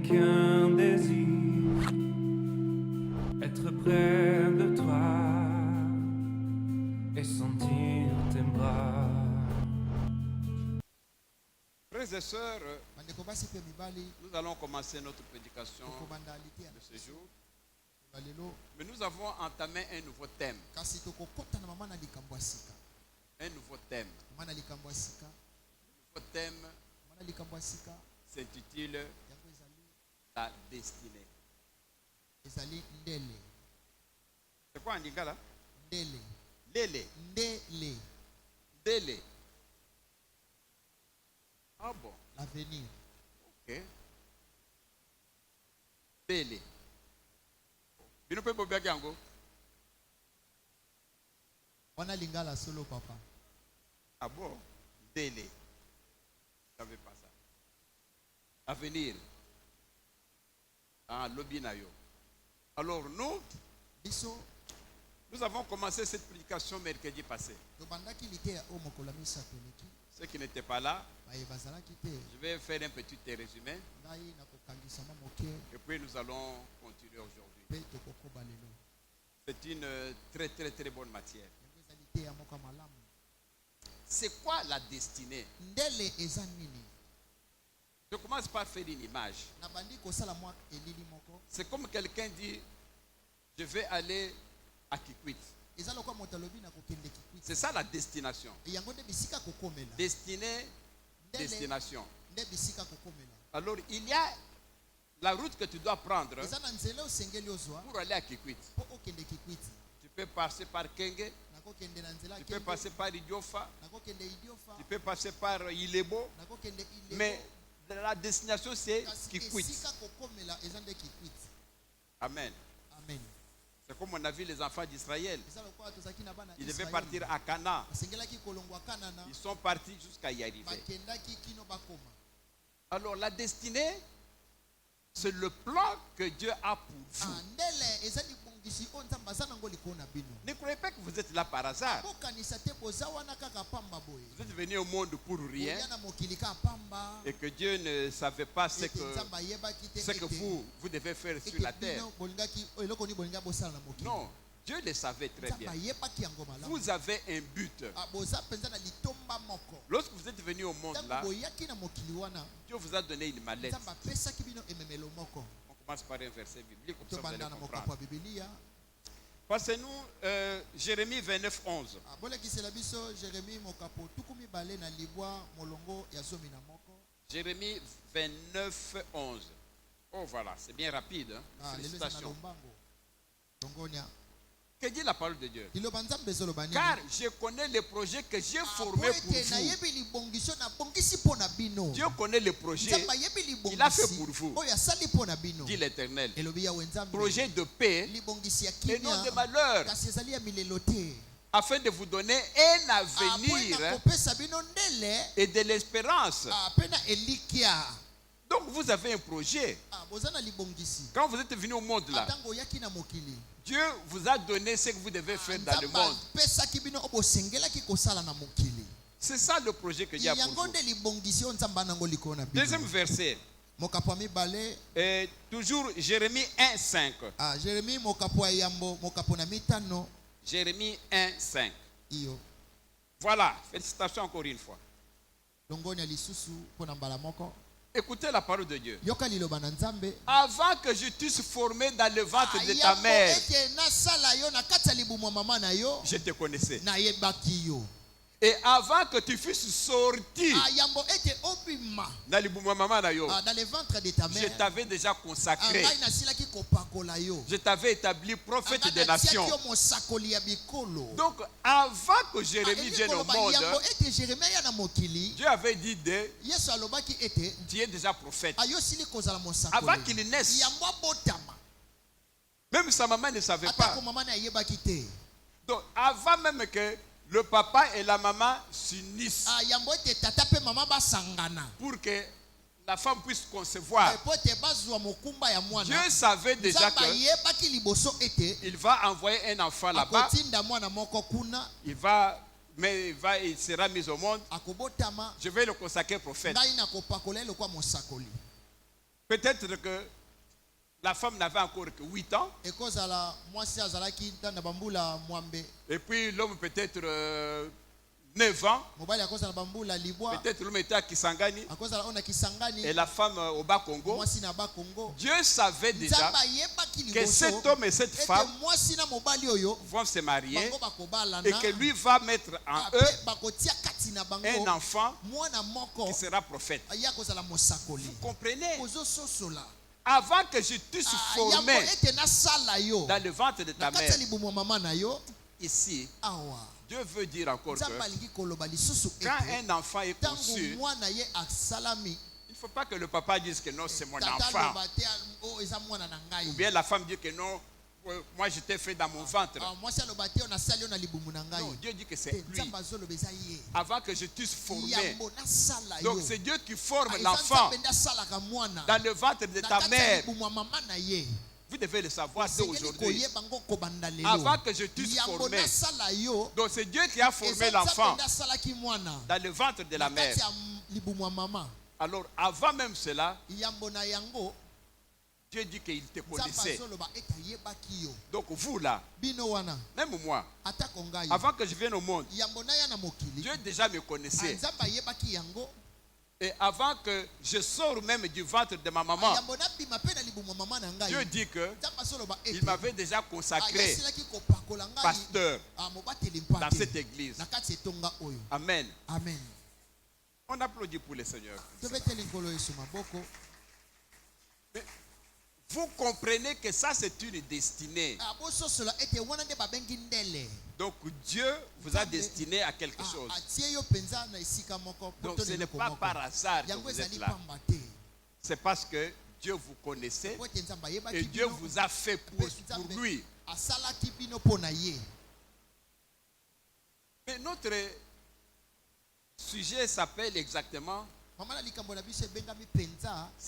qu'un désir, être près de toi et sentir tes bras. Frères et sœurs, nous allons commencer notre prédication de ce jour. Mais nous avons entamé un nouveau thème. Un nouveau thème. Le nouveau thème s'intitule La destinée. C'est quoi en lingala? Lele. Dele. Ah bon. L'avenir. Ok. Dele. Bino pe bobe yango. On a lingala solo papa. Ah bon. Dele. Je ne savais pas ça. Avenir. Ah, lobinayo. Alors nous avons commencé cette prédication mercredi passé. Ceux qui n'étaient pas là, je vais faire un petit résumé. Et puis nous allons continuer aujourd'hui. C'est une très très très bonne matière. C'est quoi la destinée? Je commence par faire une image. C'est comme quelqu'un dit, je vais aller à Kikwit. C'est ça la destination. Destinée, destination. Alors il y a la route que tu dois prendre pour aller à Kikwit. Tu peux passer par Kenge, tu peux passer par Idiofa, tu peux passer par Ilebo, mais la destination c'est Kikwit. Amen. C'est comme on a vu les enfants d'Israël. Ils devaient partir à Canaan. Ils sont partis jusqu'à y arriver. Alors la destinée, c'est le plan que Dieu a pour vous. Ne croyez pas que vous êtes là par hasard. Vous êtes venus au monde pour rien et que Dieu ne savait pas ce que vous devez faire sur la terre. Non, Dieu le savait très bien. Vous avez un but. Lorsque vous êtes venu au monde là, Dieu vous a donné une mallette. On commence par un verset biblique, comme ça vous allez comprendre. Passez-nous Jérémie 29, 11. Jérémie 29, 11. Oh voilà, c'est bien rapide. Hein? Félicitations. Que dit la parole de Dieu? Car je connais les projets que j'ai formés pour vous. Dieu connaît les projets qu'il a fait pour vous, dit l'Éternel. Projet de paix et non de malheur, afin de vous donner un avenir et de l'espérance. Donc vous avez un projet. Quand vous êtes venu au monde là, Dieu vous a donné ce que vous devez faire dans le monde. C'est ça le projet que Dieu a pour vous. Deuxième verset. Et toujours Jérémie 1, 5. Jérémie 1, 5. Voilà, félicitations encore une fois. Écoutez la parole de Dieu. Avant que je t'eusse formé dans le ventre de ta mère, je te connaissais. Et avant que tu fusses sorti dans le ventre de ta mère, je t'avais déjà consacré. Je t'avais établi prophète des nations. Donc, avant que Jérémie vienne au monde, Dieu avait dit tu es déjà prophète. Avant qu'il naisse, même sa maman ne savait pas. Donc, avant même que le papa et la maman s'unissent pour que la femme puisse concevoir, Dieu savait déjà qu'il va envoyer un enfant là-bas. Il sera mis au monde. Je vais le consacrer prophète. Peut-être que la femme n'avait encore que 8 ans. Et puis l'homme peut-être 9 ans. Peut-être l'homme était à Kisangani. Et la femme au Bas-Congo. Dieu savait déjà que cet homme et cette femme vont se marier. Et que lui va mettre en eux un enfant qui sera prophète. Vous comprenez? Avant que je t'eusse formé dans le ventre de ta mère, ici, Dieu veut dire encore que quand un enfant est conçu, il ne faut pas que le papa dise que non, c'est mon enfant. Ou bien la femme dit que non, moi je t'ai fait dans mon ventre. Non, Dieu dit que c'est lui. Avant que je t'eusse formé. Donc c'est Dieu qui forme l'enfant dans le ventre de ta mère. Vous devez le savoir dès aujourd'hui. Avant que je t'eusse formé. Donc c'est Dieu qui a formé l'enfant dans le ventre de la mère. Alors avant même cela, Dieu dit qu'il te connaissait. Donc vous là, même moi, avant que je vienne au monde, Dieu déjà me connaissait. Et avant que je sorte même du ventre de ma maman, Dieu dit qu'il m'avait déjà consacré pasteur dans cette église. Amen. Amen. On applaudit pour le Seigneur. Mais vous comprenez que ça c'est une destinée. Donc Dieu vous a destiné à quelque chose. Donc ce n'est pas par hasard que vous êtes là. C'est parce que Dieu vous connaissait et Dieu vous a fait pour lui. Mais notre sujet s'appelle exactement, ce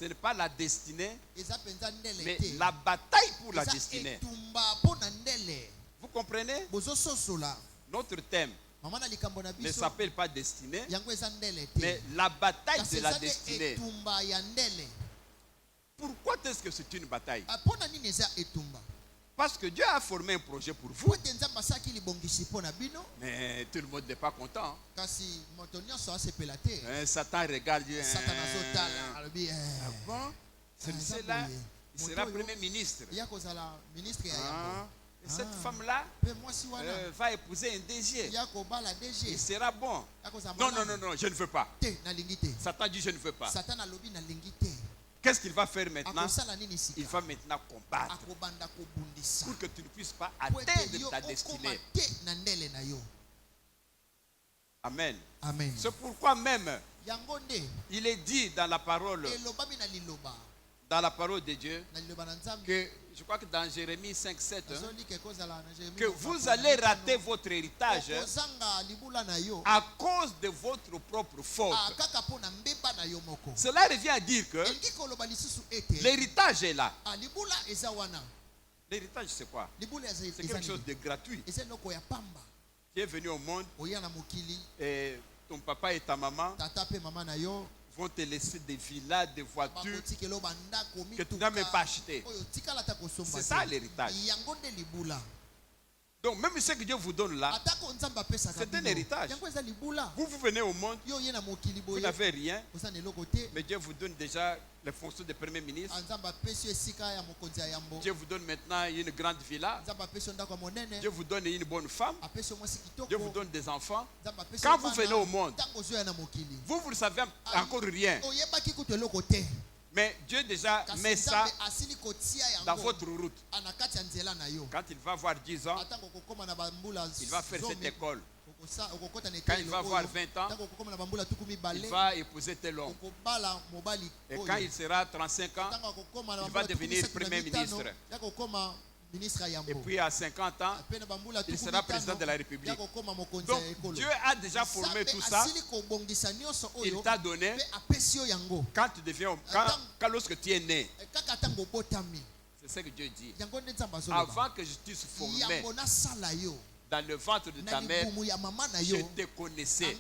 n'est pas la destinée, mais la bataille pour la destinée. Vous comprenez? Notre thème ne s'appelle pas destinée, mais la bataille de la destinée. Pourquoi est-ce que c'est une bataille? Parce que Dieu a formé un projet pour vous. Mais tout le monde n'est pas content. Satan regarde Dieu. Bon, celui-là, il sera premier ministre. Et cette femme-là va épouser un DG. Il sera bon. Non, non, non, non, je ne veux pas. Satan dit je ne veux pas. Qu'est-ce qu'il va faire maintenant? Il va maintenant combattre pour que tu ne puisses pas atteindre ta destinée. Amen. Amen. C'est pourquoi même il est dit dans la parole de Dieu que je crois que dans Jérémie 5:7 que vous allez rater votre héritage à cause de votre propre faute. Cela revient à dire que l'héritage est là. L'héritage c'est quoi? C'est quelque chose de gratuit. Tu es venu au monde et ton papa et ta maman vont te laisser des villas, des voitures que tu n'as même pas achetées. C'est ça l'héritage. Donc même ce que Dieu vous donne là, c'est un héritage. Vous venez au monde, vous n'avez rien, mais Dieu vous donne déjà les fonctions de premier ministre. Dieu vous donne maintenant une grande villa. Dieu vous donne une bonne femme. Dieu vous donne des enfants. Quand vous venez au monde, vous ne savez encore rien. Mais Dieu déjà met ça dans votre route. Quand il va avoir 10 ans, il va faire cette école. Quand il va avoir 20 ans, il va épouser tel homme. Et quand il sera 35 ans, il va devenir premier ministre. Et puis à 50 ans, il sera président de la République. Donc Dieu a déjà formé tout ça. Il t'a donné quand tu deviens, lorsque tu es né. C'est ce que Dieu dit. Avant que je t'eusse formé dans le ventre de ta mère, je te connaissais.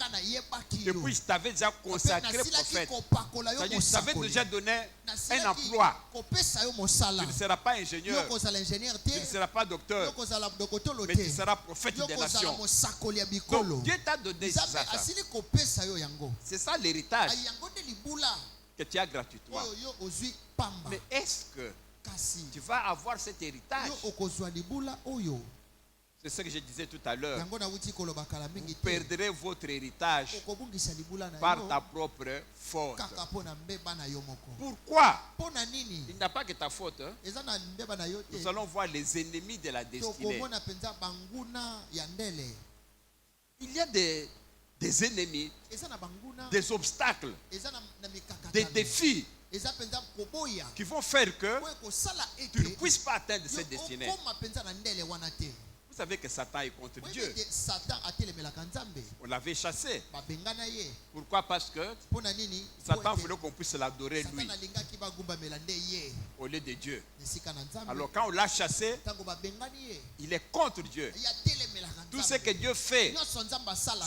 Et puis je t'avais déjà consacré prophète. C'est-à-dire, je t'avais déjà donné un emploi. Tu ne seras pas ingénieur, tu ne seras pas docteur, mais tu seras prophète des nations. Donc Dieu t'a donné ça. C'est ça l'héritage que tu as gratuitement. Mais est-ce que tu vas avoir cet héritage? C'est ce que je disais tout à l'heure. Vous perdrez votre héritage par ta propre faute. Pourquoi? Il n'y a pas que ta faute. Nous allons voir les ennemis de la destinée. Il y a des ennemis, des obstacles, des défis qui vont faire que tu ne puisses pas atteindre cette destinée. Vous savez que Satan est contre Dieu. On l'avait chassé. Pourquoi? Parce que Satan voulait qu'on puisse l'adorer lui au lieu de Dieu. Alors quand on l'a chassé, il est contre Dieu. Tout ce que Dieu fait,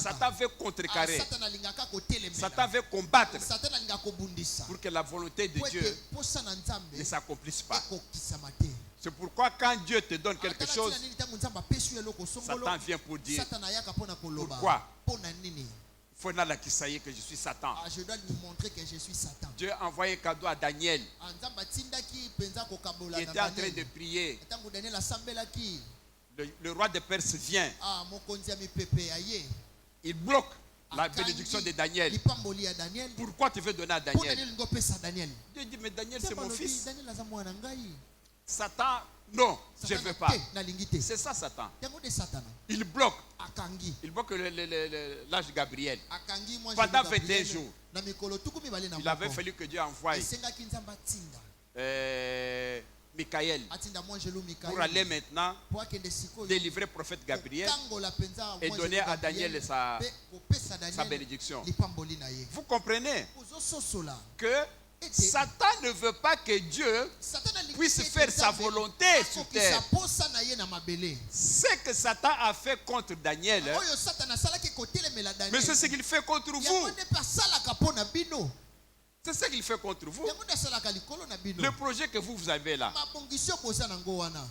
Satan veut contrecarrer. Satan veut combattre pour que la volonté de Dieu ne s'accomplisse pas. C'est pourquoi quand Dieu te donne quelque chose, Satan vient pour dire pourquoi. Il faut que je suis Satan. Je dois lui montrer que je suis Satan. Dieu a envoyé un cadeau à Daniel. Il était en train de prier. Le roi de Perse vient. Il bloque la bénédiction de Daniel. Pourquoi tu veux donner à Daniel? Dieu dit, mais Daniel c'est mon fils. Satan, non, je ne veux pas. C'est ça Satan. Il bloque. Il bloque l'âge de Gabriel. Pendant 21 jours. Il avait fallu que Dieu envoie Michael pour aller maintenant délivrer le prophète Gabriel et donner à Daniel sa bénédiction. Vous comprenez que Satan ne veut pas que Dieu puisse faire sa volonté sur terre. Ce que Satan a fait contre Daniel, mais c'est ce qu'il fait contre vous. C'est ce qu'il fait contre vous. Le projet que vous avez là,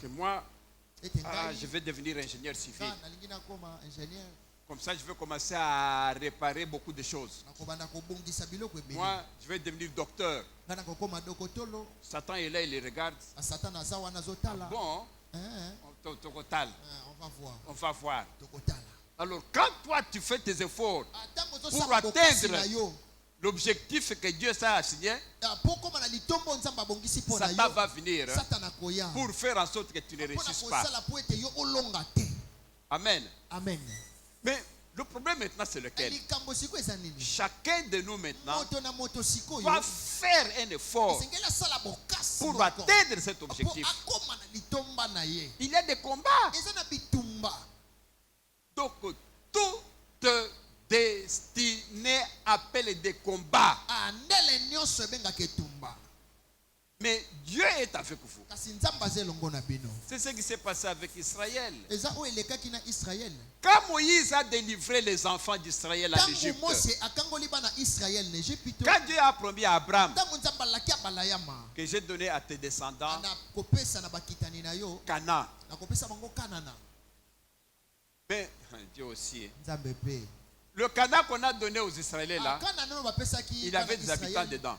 que moi, je vais devenir ingénieur civil. Comme ça, je vais commencer à réparer beaucoup de choses. Moi, je vais devenir docteur. Satan est là, il les regarde. Bon, on va voir. Alors, quand toi, tu fais tes efforts pour atteindre l'objectif que Dieu t'a assigné, Satan va venir pour faire en sorte que tu ne réussisses pas. Amen. Amen. Mais le problème maintenant, c'est lequel? Chacun de nous maintenant va faire un effort pour atteindre cet objectif. Il y a des combats. Donc, toute destinée appelle des combats. Mais Dieu est avec vous. C'est ce qui s'est passé avec Israël. Quand Moïse a délivré les enfants d'Israël à l'Égypte, quand Dieu a promis à Abraham que j'ai donné à tes descendants Canaan, mais Dieu aussi, le Canaan qu'on a donné aux Israéliens là, il avait des habitants dedans.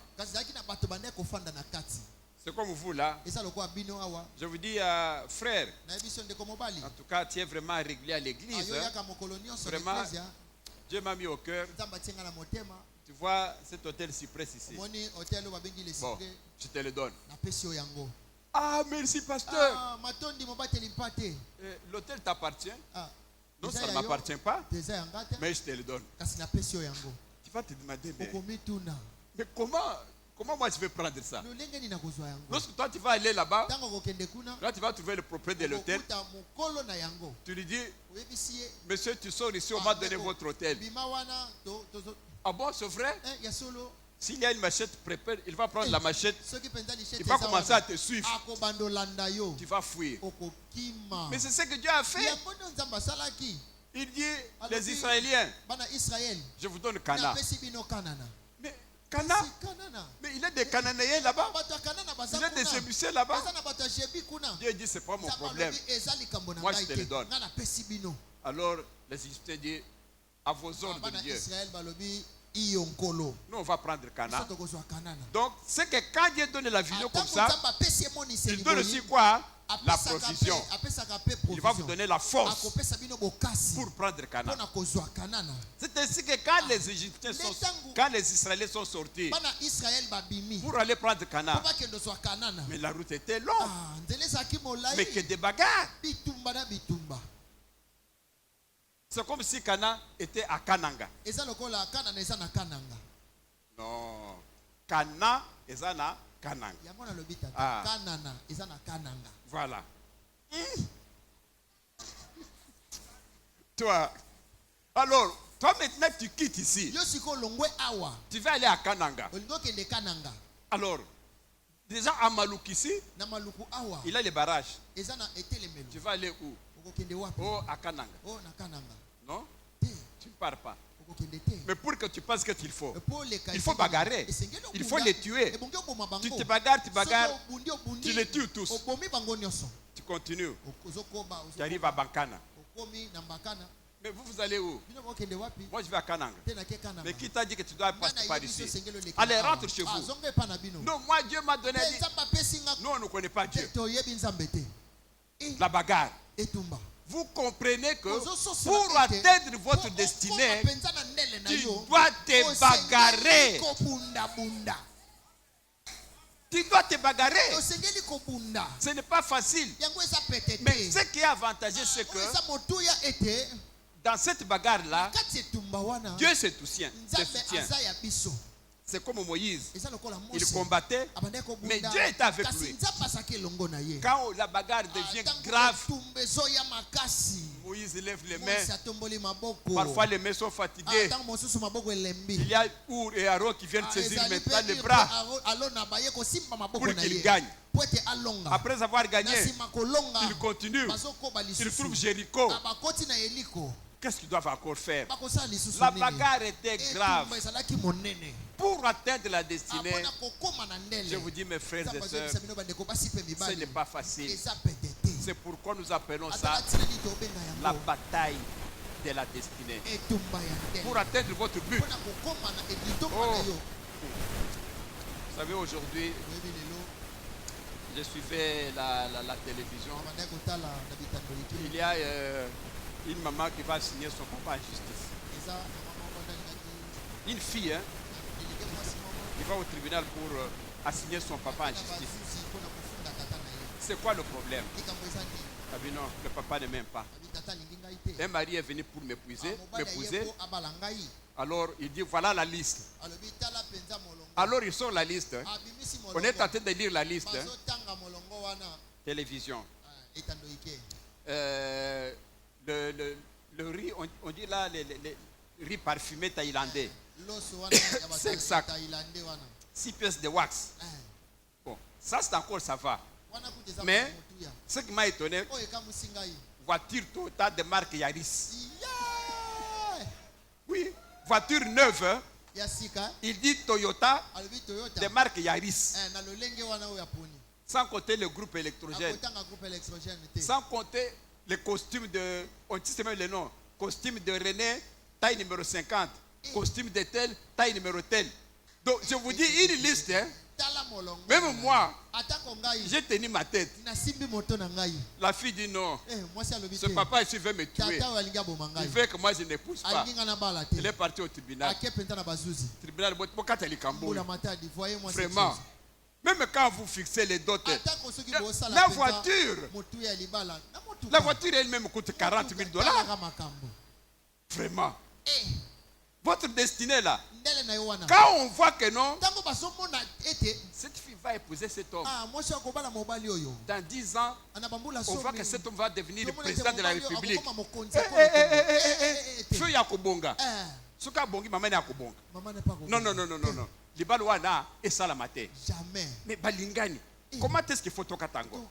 C'est comme vous là. Je vous dis, frère, en tout cas, tu es vraiment régulier à l'église. Vraiment, Dieu m'a mis au cœur. Tu vois cet hôtel Cypress ici. Bon, je te le donne. Ah, merci, pasteur. L'hôtel t'appartient. Non, ça ne m'appartient pas, mais je te le donne. Tu vas te demander, mais comment moi je vais prendre ça? Lorsque toi tu vas aller là-bas, là tu vas trouver le propriétaire de l'hôtel. Tu lui dis, monsieur, tu sors ici, on m'a donné votre hôtel. Ah bon, c'est vrai? S'il y a une machette, prépare, il va prendre la machette. Il va commencer à te suivre. Tu vas fuir. Mais c'est ce que Dieu a fait. Il dit, les Israéliens, je vous donne Cana. Mais Cana, mais il y a des Cananéens là-bas. Il y a des Jébusiens là-bas. Dieu dit, ce n'est pas mon problème. Moi, je te le donne. Alors, les Égyptiens disent, à vos ordres, Dieu. Nous, on va prendre Cana. Donc, c'est que quand Dieu donne la vision comme ça, il donne aussi quoi? La provision. Il va vous donner la force pour prendre Cana. C'est ainsi que quand les Égyptiens sont, quand les Israéliens sont sortis pour aller prendre Cana, mais la route était longue. Mais que des bagarres. C'est comme si Cana était à Kananga. Non. Cana est à Kananga. Ah. Voilà. Toi. Alors, toi maintenant tu quittes ici. Tu vas aller à Kananga. Alors, déjà à Malouk ici, il a les barrages. Tu vas aller où? Oh, à Kananga. Non? Tu ne pars pas. Mais pour que tu penses qu'il faut, il faut bagarrer. Il faut les tuer. Tu te bagarres, tu les tues tous. Tu continues. Tu arrives à Bankana. Mais vous allez où? Moi je vais à Kananga. Mais qui t'a dit que tu dois passer par ici? Allez, rentre chez vous. Non, moi Dieu m'a donné. Nous on ne connaît pas Dieu. La bagarre. Vous comprenez que pour atteindre votre destinée, tu dois te bagarrer. Tu dois te bagarrer. Ce n'est pas facile. Mais ce qui est avantageux, c'est que dans cette bagarre-là, Dieu se soutient. C'est comme Moïse. Il combattait, mais Dieu était avec lui. Quand la bagarre devient grave, Moïse lève les mains. Parfois les mains sont fatiguées. Il y a Our et Aaron qui viennent saisir maintenant les bras pour qu'ils gagnent. Après avoir gagné, ils continuent. Ils trouvent Jéricho. Qu'est-ce qu'ils doivent encore faire? La bagarre était grave. Pour atteindre la destinée, je vous dis mes frères et sœurs, ce n'est pas facile. C'est pourquoi nous appelons ça la bataille de la destinée. Pour atteindre votre but. Oh. Vous savez, aujourd'hui, je suivais la télévision. Il y a une maman qui va signer son papa en justice. Une fille, hein, qui va au tribunal pour assigner son papa en justice. C'est quoi le problème? Ah oui, non, le papa ne m'aime pas. Un mari est venu pour m'épouser. Alors il dit voilà la liste. Alors ils sort la liste. On est en train de lire la liste. Télévision. Le riz, on dit là, le riz parfumé thaïlandais. 5 sacs. 6 pièces de wax. Bon, ça c'est encore ça va. Mais ce qui m'a étonné, voiture Toyota de marque Yaris. Oui, voiture neuve. Hein? Il dit Toyota de marque Yaris. Sans compter le groupe électrogène. Sans compter les costumes de, on dit même le nom, costume de René, taille numéro 50, costume de tel, taille numéro tel. Donc je vous dis une liste, hein. Même moi, j'ai tenu ma tête. La fille dit non. Ce papa ici veut me tuer. Il veut que moi je n'épouse pas. Il est parti au tribunal. Tribunal, vraiment. Même quand vous fixez les dots, la voiture elle-même coûte 40 000 $. Vraiment. Votre destinée là. Quand on voit que non, cette fille va épouser cet homme. Dans 10 ans, on voit que cet homme va devenir le président de la République. Feu Yakobonga. Soka bongi maman n'est pas bon. Maman n'est pas bon. Non. Libalo wana esala mate. Jamais. Mais balingani. Comment est-ce qu'il faut toka tango?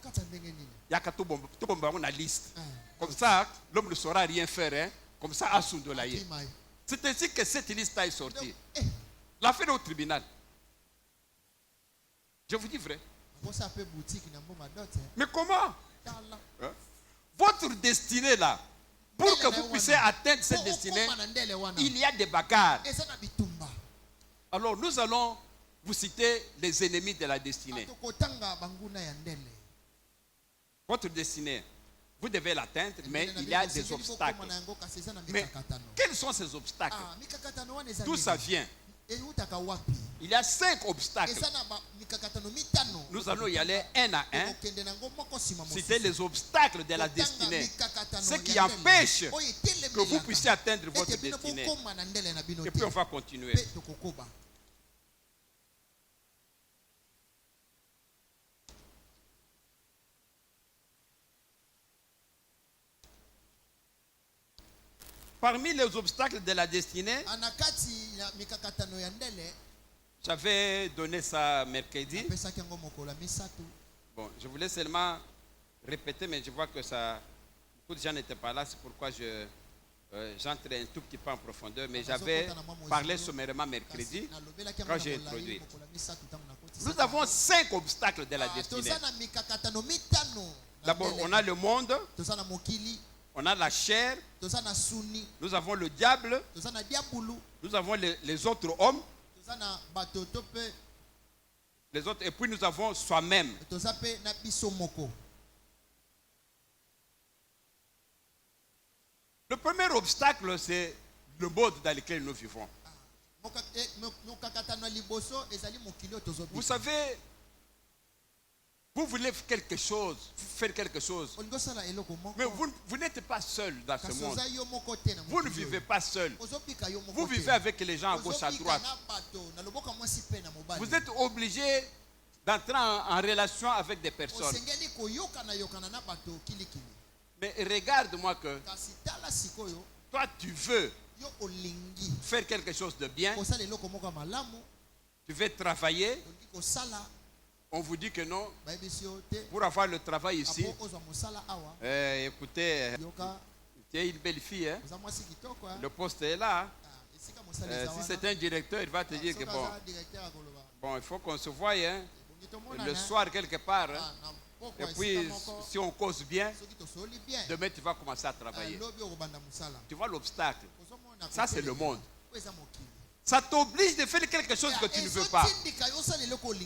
Yaka to bomba on a liste. Comme ça, l'homme ne saura rien faire, hein. Comme ça, Asundolaye. C'est ainsi que cette liste est sortie. L'affaire est au tribunal. Je vous dis vrai. Mais comment? Hein? Votre destinée là, pour que vous puissiez atteindre cette destinée, il y a des bagarres. Alors nous allons vous citer les ennemis de la destinée. Votre destinée, vous devez l'atteindre, mais il y a des obstacles. Mais quels sont ces obstacles? D'où ça vient? Il y a 5 obstacles. Nous allons y aller un à un. Citer les obstacles de la destinée. Ce qui empêche que vous puissiez atteindre votre destinée. Et puis on va continuer. Parmi les obstacles de la destinée, j'avais donné ça mercredi. Bon, je voulais seulement répéter, mais je vois que ça, beaucoup de gens n'étaient pas là, c'est pourquoi j'entre un tout petit peu en profondeur. Mais j'avais parlé sommairement mercredi quand j'ai introduit. Nous avons 5 obstacles de la destinée. D'abord, on a le monde. On a la chair, nous avons le diable, nous avons les autres hommes, les autres, et puis nous avons soi-même. Le premier obstacle, c'est le monde dans lequel nous vivons. Vous savez, vous voulez quelque chose, faire quelque chose, mais vous n'êtes pas seul dans ce monde. Vous ne vivez pas seul. Vous vivez avec les gens à gauche, à droite. Vous êtes obligé d'entrer en relation avec des personnes. Mais regarde-moi que toi tu veux faire quelque chose de bien. Tu veux travailler. On vous dit que non. Pour avoir le travail ici, écoutez, tu es une belle fille. Hein? Le poste est là. Si c'est un directeur, il va te dire que bon, il faut qu'on se voie. Hein? Le soir quelque part. Hein? Et puis, si on cause bien, demain tu vas commencer à travailler. Tu vois l'obstacle. Ça, c'est le monde. Ça t'oblige de faire quelque chose que tu ne veux pas.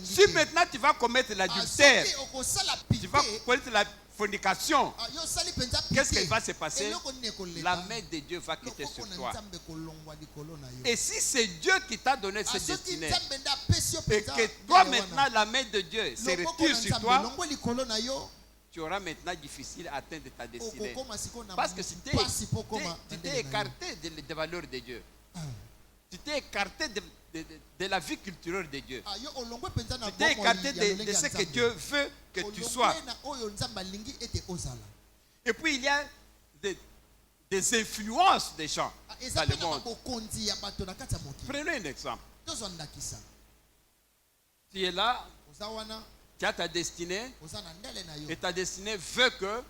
Si maintenant tu vas commettre l'adultère, tu vas commettre la fornication, qu'est-ce qui va se passer? La main de Dieu va quitter sur toi. Et si c'est Dieu qui t'a donné cette destinée, et que toi maintenant la main de Dieu se retire sur toi, tu auras maintenant difficile à atteindre ta destinée. Parce que tu t'es écarté des valeurs de Dieu. Tu t'es écarté de la vie culturelle de Dieu. Tu t'es écarté de ce que Dieu veut que tu sois. Et puis il y a des influences des gens dans le monde. Prenez un exemple. Tu es là, tu as ta destinée, et ta destinée veut que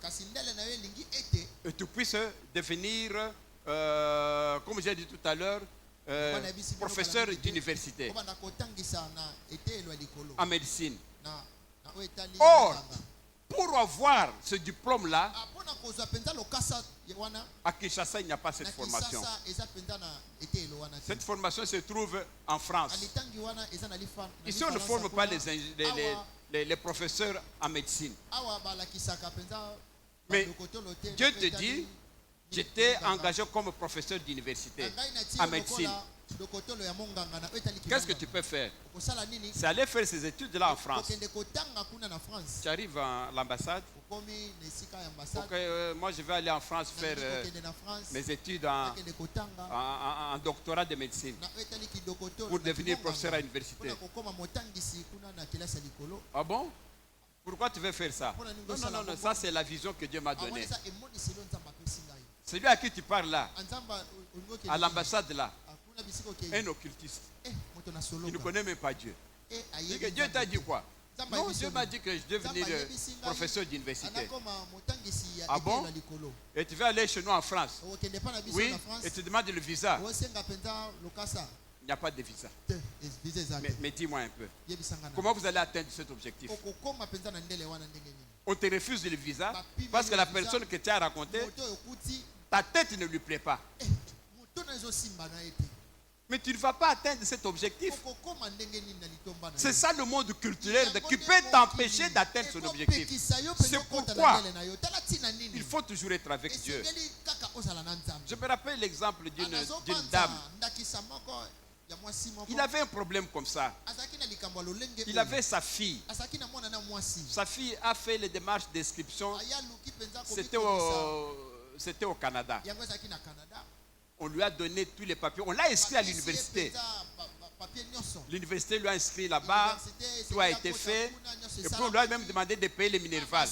tu puisses devenir, comme j'ai dit tout à l'heure, professeur d'université en médecine. Or, pour avoir ce diplôme-là, à Kinshasa, il n'y a pas cette formation. Cette formation se trouve en France. Ici, on ne forme pas les professeurs en médecine. Mais Dieu te dit, j'étais engagé comme professeur d'université en médecine. Qu'est-ce que tu peux faire? C'est aller faire ces études-là en France. Tu arrives à l'ambassade. Moi, je vais aller en France faire mes études en doctorat de médecine pour devenir professeur à l'université. Ah bon? Pourquoi tu veux faire ça? Non, ça c'est la vision que Dieu m'a donnée. Celui à qui tu parles là, à l'ambassade là, Un occultiste. Il ne connaît même pas Dieu. Dieu t'a dit quoi? Non, Dieu m'a dit que je devais devenir professeur d'université. Ah bon? Et tu veux aller chez nous en France? Oui, et tu demandes le visa. Il n'y a pas de visa. Mais dis-moi un peu. Comment vous allez atteindre cet objectif? On te refuse le visa parce que la personne que tu as racontée, ta tête ne lui plaît pas. Mais tu ne vas pas atteindre cet objectif. C'est ça le monde culturel qui peut t'empêcher d'atteindre son objectif. C'est pourquoi il faut toujours être avec Dieu. Je me rappelle l'exemple d'une dame. Il avait un problème comme ça. Il avait sa fille. Sa fille a fait les démarches d'inscription. C'était au Canada. On lui a donné tous les papiers. On l'a inscrit à l'université. L'université lui a inscrit là-bas. Tout a été fait. Et puis on lui a même demandé de payer les minervales.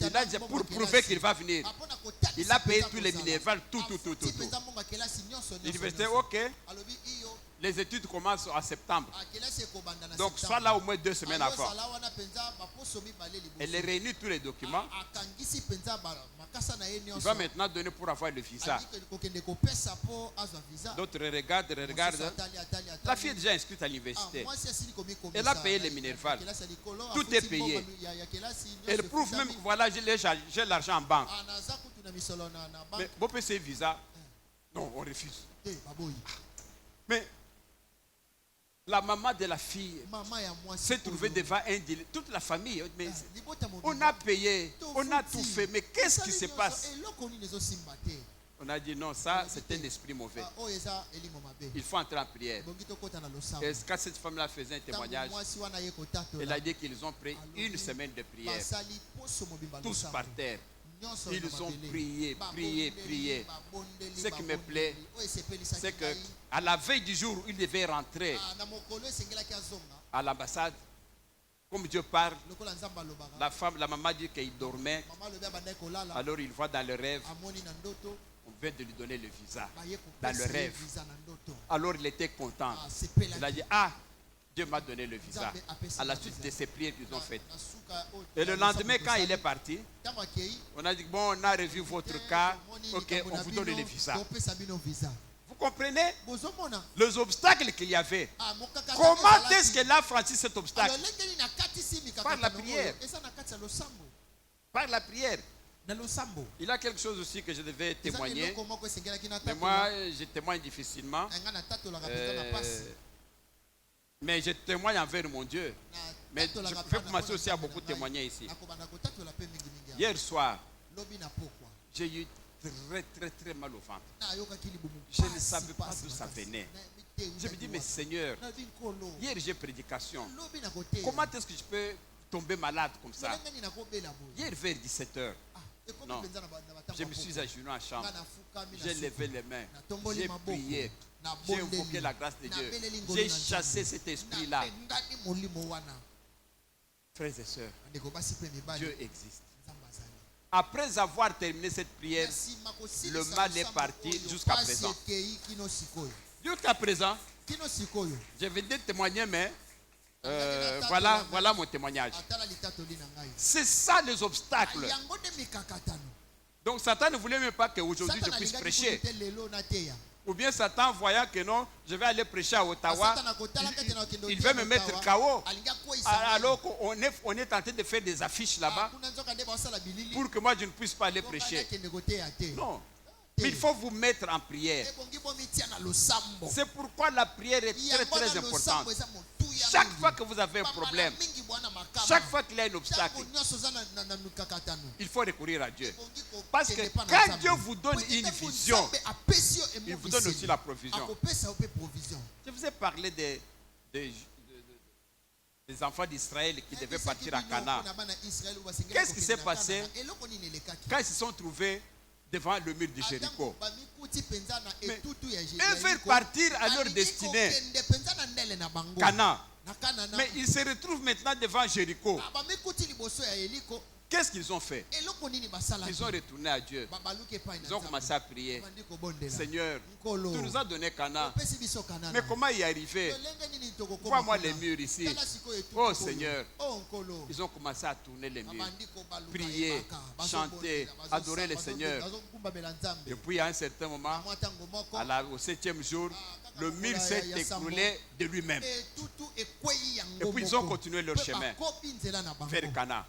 Il a dit pour prouver qu'il va venir. Il a payé tous les minervales, tout. L'université, ok. Les études commencent en septembre. Donc, soit là au moins 2 semaines avant. Elle réunit tous les documents. Il va maintenant donner pour avoir le visa. D'autres regardent. La fille est déjà inscrite à l'université. Elle a payé les minervales. Tout est payé. Elle prouve même que voilà, j'ai l'argent en banque. Mais vous payez ce visa? Non, on refuse. Mais la maman de la fille s'est trouvée devant un délai. Toute la famille, mais on a payé, on a tout fait, mais qu'est-ce qui se passe? On a dit non, ça c'est un esprit mauvais. Il faut entrer en prière. Et quand cette femme-là faisait un témoignage, elle a dit qu'ils ont pris 1 semaine de prière. Tous par terre. Ils ont prié. Ce qui me plaît, c'est qu'à la veille du jour où ils devaient rentrer à l'ambassade, comme Dieu parle, la maman dit qu'il dormait. Alors il voit dans le rêve, on vient de lui donner le visa. Dans le rêve. Alors il était content. Il a dit, Dieu m'a donné le visa. À la suite de ces prières qu'ils ont faites. Et le lendemain, quand il est parti, on a dit, bon, on a revu votre cas. Ok, on vous donne le visa. Vous comprenez les obstacles qu'il y avait? Comment est-ce qu'elle a franchi cet obstacle? Par la prière. Par la prière. Il y a quelque chose aussi que je devais témoigner. Mais moi, je témoigne difficilement. Mais je témoigne envers mon Dieu. Mais je peux commencer aussi à beaucoup témoigner ici. Hier soir, j'ai eu très mal au ventre. Je ne savais pas d'où ça venait. Je me dis, mais Seigneur, hier j'ai prédication. Comment est-ce que je peux tomber malade comme ça? Hier vers 17h. Non, je me suis à genoux en chambre. J'ai levé les mains. J'ai prié. J'ai invoqué la grâce de Dieu. J'ai chassé cet esprit-là. Frères et sœurs, Dieu existe. Après avoir terminé cette prière, le mal est parti jusqu'à présent. Jusqu'à présent, je vais te témoigner, mais voilà mon témoignage. C'est ça les obstacles. Donc Satan ne voulait même pas qu'aujourd'hui je puisse prêcher. Ou bien Satan, voyant que non, je vais aller prêcher à Ottawa, il veut me mettre KO. Alors qu'on est en train de faire des affiches là-bas pour que moi je ne puisse pas aller prêcher. Non. Mais il faut vous mettre en prière. C'est pourquoi la prière est très importante. Chaque fois que vous avez un problème, chaque fois qu'il y a un obstacle, il faut recourir à Dieu. Parce que quand Dieu vous donne une vision, il vous donne aussi la provision. Je vous ai parlé des enfants d'Israël qui devaient partir à Canaan. Qu'est-ce qui s'est passé quand ils se sont trouvés devant le mur de Jéricho? Mais ils veulent partir à leur destinée, Canaan. Mais ils se retrouvent maintenant devant Jéricho. Qu'est-ce qu'ils ont fait? Ils ont retourné à Dieu. Ils ont commencé à prier. Seigneur, tu nous as donné Canaan. Mais comment y arriver? Vois-moi les murs ici. Oh Seigneur. Ils ont commencé à tourner les murs. Prier, chanter, adorer le Seigneur. Et puis à un certain moment, au 7e jour, le mur s'est écroulé de lui-même. Et puis ils ont continué leur chemin vers Canaan.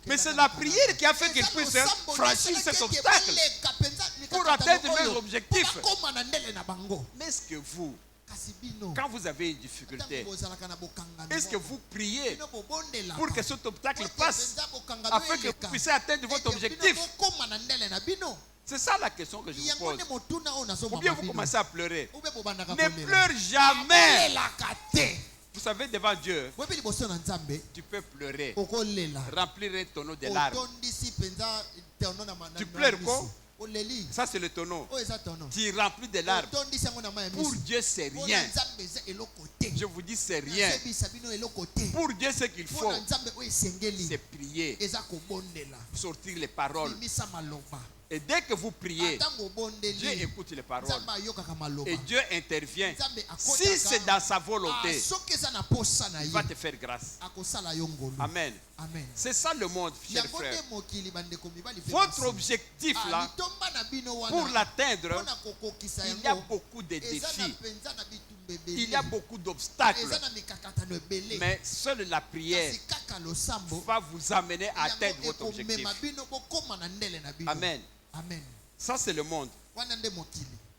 Mais c'est la prière qui a fait qu'ils puissent franchir cet obstacle pour atteindre leurs objectifs. Mais est-ce que vous, quand vous avez une difficulté, est-ce que vous priez pour que cet obstacle passe afin que vous puissiez atteindre votre objectif? C'est ça la question que je vous pose. Ou bien vous commencez à pleurer. Ne pleure jamais. Vous savez, devant Dieu, tu peux pleurer, remplir un tonneau de larmes. Tu pleures quoi? Ça c'est le tonneau. Tu remplis de larmes. Pour Dieu c'est rien. Je vous dis c'est rien. Pour Dieu ce qu'il faut, c'est prier, sortir les paroles. Et dès que vous priez, Dieu écoute les paroles. Et Dieu intervient. Si c'est dans sa volonté, il va te faire grâce. Amen. C'est ça le monde, chers frères. Votre objectif là, pour l'atteindre, il y a beaucoup de défis. Il y a beaucoup d'obstacles. Mais seule la prière va vous amener à atteindre votre objectif. Amen. Ça c'est le monde.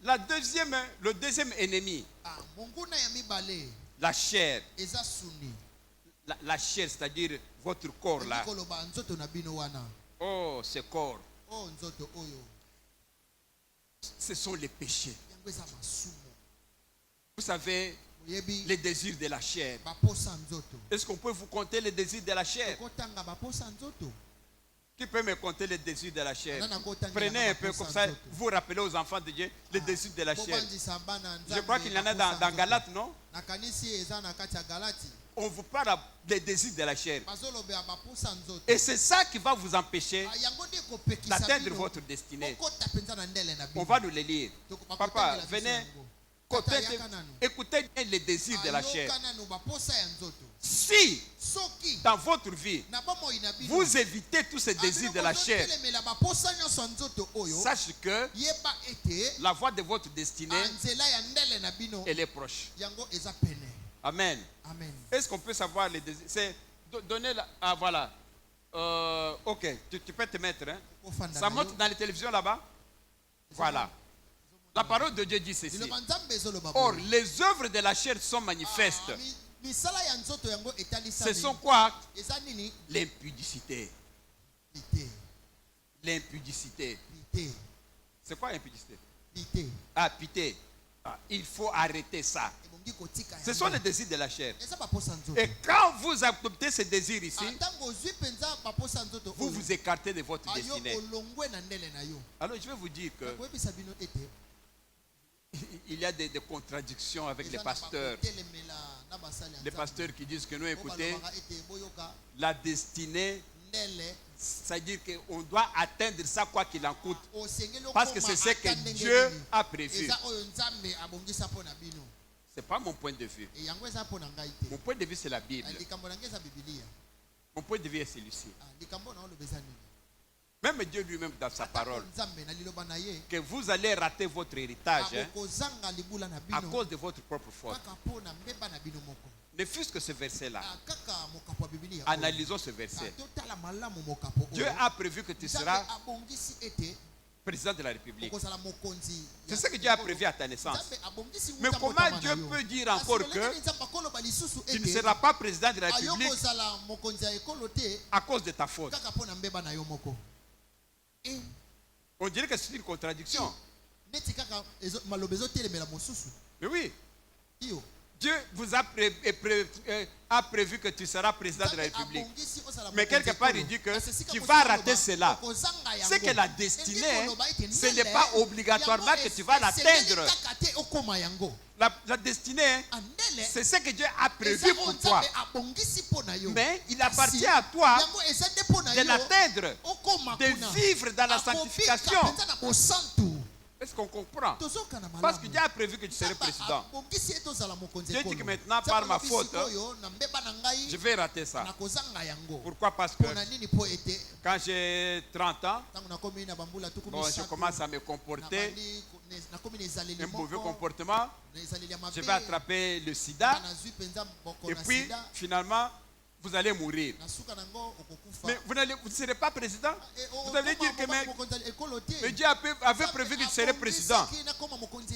Le deuxième ennemi, la chair. La chair, c'est-à-dire votre corps là. Oh, ce corps. Ce sont les péchés. Vous savez, les désirs de la chair. Est-ce qu'on peut vous compter les désirs de la chair? Qui peut me compter les désirs de la chair? Prenez un peu comme ça, vous rappelez aux enfants de Dieu les désirs de la chair. Je crois qu'il y en a dans Galates, non? On vous parle des désirs de la chair. Et c'est ça qui va vous empêcher d'atteindre votre destinée. On va nous les lire. Papa, venez. Écoutez les désirs de la chair. Si dans votre vie vous évitez tous ces désirs de la chair, sachez que la voie de votre destinée, elle est proche. Amen. Est-ce qu'on peut savoir les désirs? C'est donner la... Ah voilà. Ok, tu peux te mettre. Hein? Ça monte dans les télévisions là-bas. Voilà. La parole de Dieu dit ceci. Or, les œuvres de la chair sont manifestes. Ce sont quoi? L'impudicité. L'impudicité. C'est quoi l'impudicité? Ah, pitié. Ah, il faut arrêter ça. Ce sont les désirs de la chair. Et quand vous adoptez ces désirs ici, vous vous écartez de votre destinée. Alors, je vais vous dire que il y a des contradictions avec les pasteurs. Les pasteurs qui disent que nous, écoutez, la destinée, c'est-à-dire qu'on doit atteindre ça quoi qu'il en coûte. Parce que c'est ce que Dieu a prévu. Ce n'est pas mon point de vue. Mon point de vue, c'est la Bible. Mon point de vue est celui-ci. Même Dieu lui-même dans sa parole, que vous allez rater votre héritage à cause de votre propre faute. Ne fût-ce que ce verset-là. Analysons ce verset. Dieu a prévu que tu seras président de la République. C'est ce que Dieu a prévu à ta naissance. Mais comment Dieu peut dire encore que tu ne seras pas président de la République à cause de ta faute? On dirait que c'est une contradiction. Mais oui. Dieu vous a prévu que tu seras président de la République. Mais quelque part, il dit que tu vas rater cela. C'est que la destinée, ce n'est pas obligatoirement que tu vas l'atteindre. La destinée, c'est ce que Dieu a prévu pour toi. Mais il appartient à toi de l'atteindre, de vivre dans la sanctification. Est-ce qu'on comprend? Parce que Dieu a prévu que tu serais président. Dieu dit que maintenant, par ma faute, je vais rater ça. Pourquoi? Parce que quand j'ai 30 ans, bon, je commence à me comporter un mauvais comportement. Je vais attraper le sida. Et puis, finalement, vous allez mourir. Mais vous ne serez pas président. Vous allez dire que mais Dieu avait prévu que tu serais président.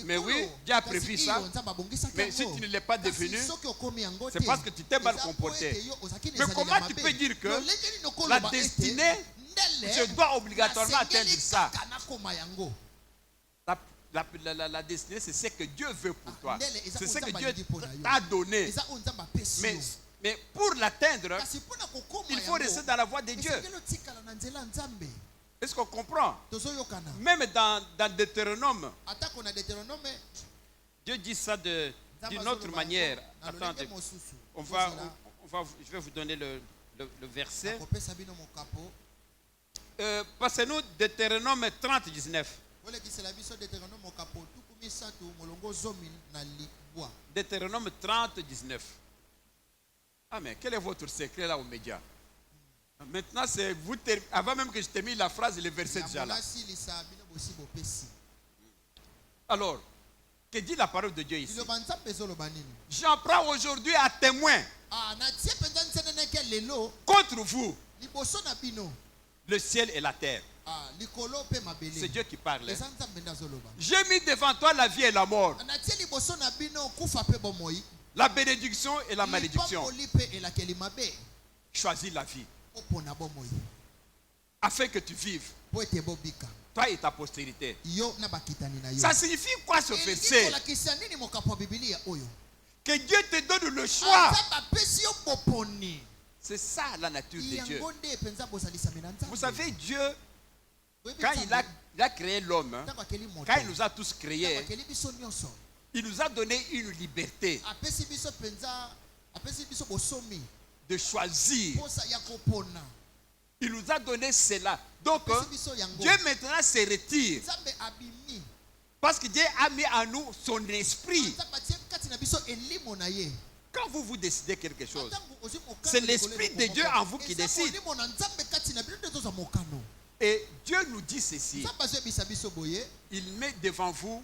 Mais oui, Dieu a prévu ça. Mais si tu ne l'es pas devenu, c'est parce que tu t'es mal comporté. Mais comment tu peux dire que la destinée, je dois obligatoirement atteindre ça? La destinée, c'est ce que Dieu veut pour toi. C'est ce que Dieu t'a donné. Mais pour l'atteindre, il faut rester dans la voie de Dieu. Est-ce qu'on comprend? Même dans Deutéronome, Dieu dit ça d'une autre manière. Attendez, je vais vous donner le verset. Passez-nous Deutéronome 30, 19. Deutéronome 30, 19. Ah, mais quel est votre secret là aux médias? Maintenant, c'est vous. Avant même que je termine la phrase, le verset déjà là. Alors, que dit la parole de Dieu ici? J'en prends aujourd'hui à témoin contre vous le ciel et la terre. C'est Dieu qui parle. J'ai mis devant toi la vie et la mort, la bénédiction et la malédiction. Choisis la vie afin que tu vives, toi et ta postérité. Ça signifie quoi ce verset? Que Dieu te donne le choix. C'est ça la nature de Dieu. Vous savez, Dieu, quand il a créé l'homme, quand il nous a tous créés, il nous a donné une liberté de choisir. Il nous a donné cela. Donc, Dieu maintenant se retire. Parce que Dieu a mis en nous son esprit. Quand vous décidez quelque chose, c'est l'esprit de Dieu en vous qui décide. Et Dieu nous dit ceci. Il met devant vous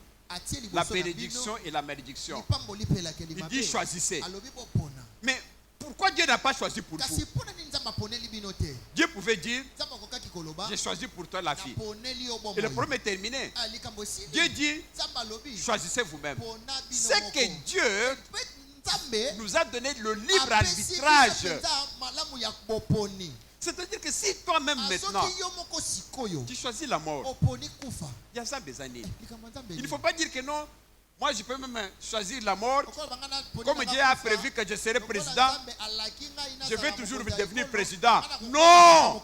la bénédiction et la malédiction. Il dit choisissez. Mais pourquoi Dieu n'a pas choisi pour vous? Dieu pouvait dire j'ai choisi pour toi la fille. Et le problème est terminé. Dieu dit choisissez vous-même. C'est que Dieu nous a donné le libre arbitrage. C'est-à-dire que si toi-même maintenant tu choisis la mort, il y a ça des années. Il ne faut pas dire que non, moi je peux même choisir la mort. Comme Dieu a prévu que je serai président, je vais toujours devenir président. Non!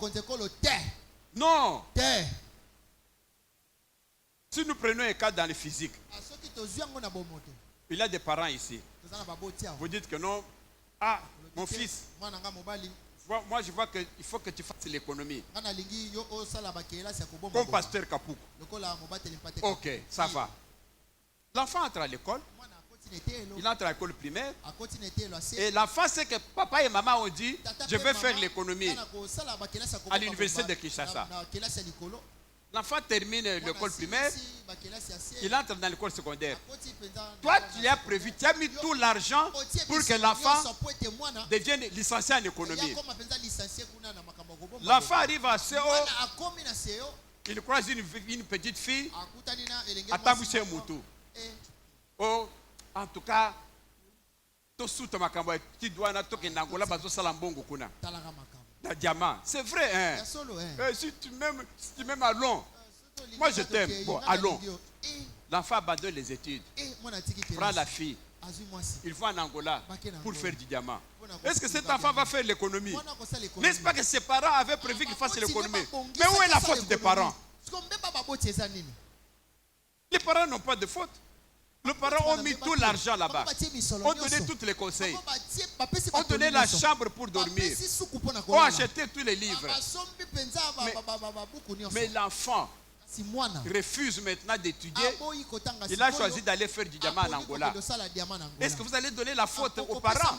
Non! Si nous prenons un cas dans le physique, il y a des parents ici. Vous dites que non, ah, mon fils, moi je vois qu'il faut que tu fasses l'économie. Comme pasteur Kapoukou. Ok, ça va. L'enfant entre à l'école. Il entre à l'école primaire. Et l'enfant sait que papa et maman ont dit je vais faire l'économie à l'université de Kinshasa. L'enfant termine l'école primaire, il entre dans l'école secondaire. Toi, tu as prévu, tu as mis tout l'argent pour que l'enfant devienne licencié en économie. L'enfant arrive à CO, il croise une petite fille, à Tabouché Moutou. Oh, en tout cas, diamant. C'est vrai, hein? Si tu m'aimes, allons. Moi je t'aime. Bon, allons. L'enfant abandonne les études. Prends la fille. Il va en Angola pour faire du diamant. Est-ce que cet enfant va faire l'économie? N'est-ce pas que ses parents avaient prévu qu'il fasse l'économie? Mais où est la faute des parents? Les parents n'ont pas de faute. Les parents ont mis tout l'argent là-bas. Ont donné tous les conseils. Ont donné la chambre pour dormir. Ont acheté tous les livres. Mais l'enfant refuse maintenant d'étudier. Il a choisi d'aller faire du diamant en Angola. Est-ce que vous allez donner la faute aux parents?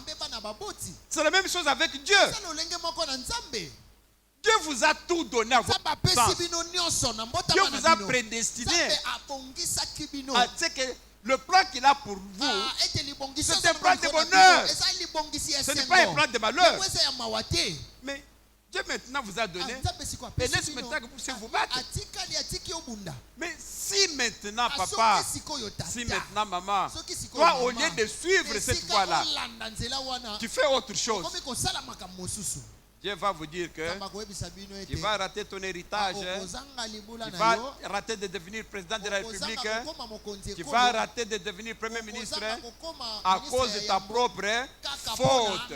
C'est la même chose avec Dieu. Dieu vous a tout donné à votre sens. Dieu vous a prédestiné à ce que le plan qu'il a pour vous, c'est un plan de bonheur. Ce n'est pas un plan de malheur. Mais Dieu maintenant vous a donné. Et laisse maintenant que vous puissiez vous battre. Mais si maintenant, papa, si maintenant, maman, toi, au lieu de suivre cette voie-là, tu fais autre chose, Dieu va vous dire que tu vas rater ton héritage, tu vas rater de devenir président de la République, tu vas rater de devenir premier ministre à cause de ta propre faute.